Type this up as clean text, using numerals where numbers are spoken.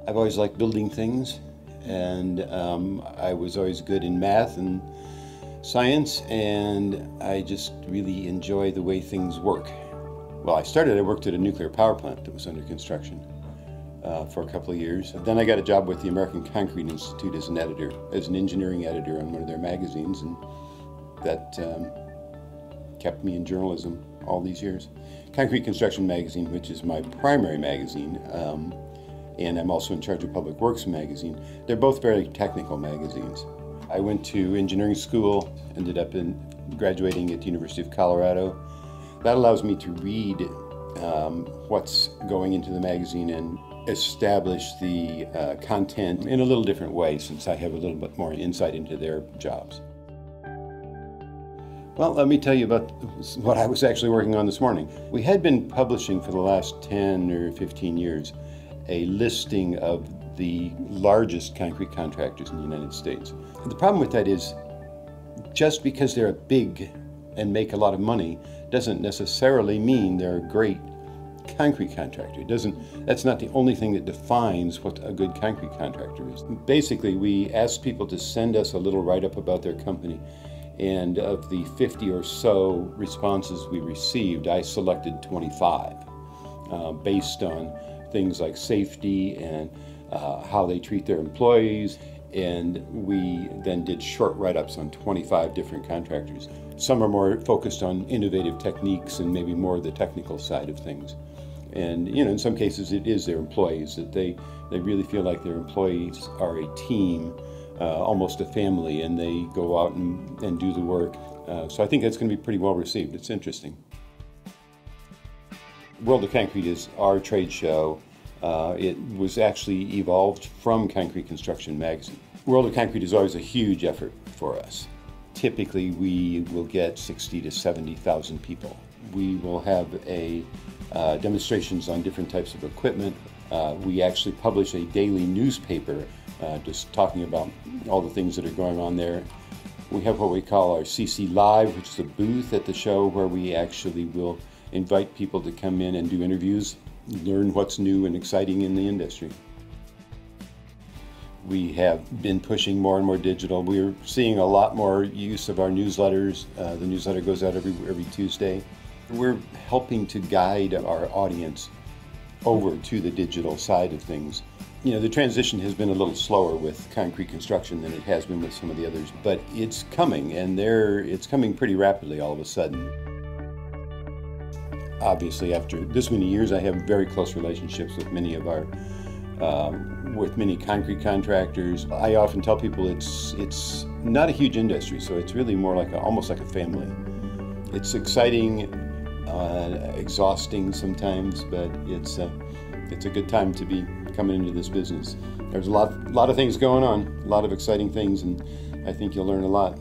I've always liked building things, and I was always good in math and science, and I just really enjoy the way things work. Well, I worked at a nuclear power plant that was under construction for a couple of years. Then I got a job with the American Concrete Institute as an editor, as an engineering editor on one of their magazines, and that kept me in journalism all these years. Concrete Construction Magazine, which is my primary magazine, and I'm also in charge of Public Works Magazine. They're both very technical magazines. I went to engineering school, ended up graduating at the University of Colorado. That allows me to read what's going into the magazine and establish the content in a little different way, since I have a little bit more insight into their jobs. Well, let me tell you about what I was actually working on this morning. We had been publishing for the last 10 or 15 years a listing of the largest concrete contractors in the United States. The problem with that is, just because they're big and make a lot of money doesn't necessarily mean they're a great concrete contractor. That's not the only thing that defines what a good concrete contractor is. Basically, we asked people to send us a little write-up about their company, and of the 50 or so responses we received, I selected 25 based on things like safety and how they treat their employees, and we then did short write-ups on 25 different contractors. Some are more focused on innovative techniques and maybe more the technical side of things. And in some cases it is their employees, that they really feel like their employees are a team, almost a family, and they go out and do the work. So I think that's going to be pretty well received. It's interesting. World of Concrete is our trade show. It was actually evolved from Concrete Construction Magazine. World of Concrete is always a huge effort for us. Typically we will get 60 to 70,000 people. We will have demonstrations on different types of equipment. We actually publish a daily newspaper just talking about all the things that are going on there. We have what we call our CC Live, which is a booth at the show where we actually will invite people to come in and do interviews, learn what's new and exciting in the industry. We have been pushing more and more digital. We're seeing a lot more use of our newsletters. The newsletter goes out every Tuesday. We're helping to guide our audience over to the digital side of things. The transition has been a little slower with concrete construction than it has been with some of the others, but it's coming, and it's coming pretty rapidly all of a sudden. Obviously, after this many years, I have very close relationships with many concrete contractors. I often tell people it's not a huge industry, so it's really more like almost like a family. It's exciting, exhausting sometimes, but it's a good time to be coming into this business. There's a lot of things going on, a lot of exciting things, and I think you'll learn a lot.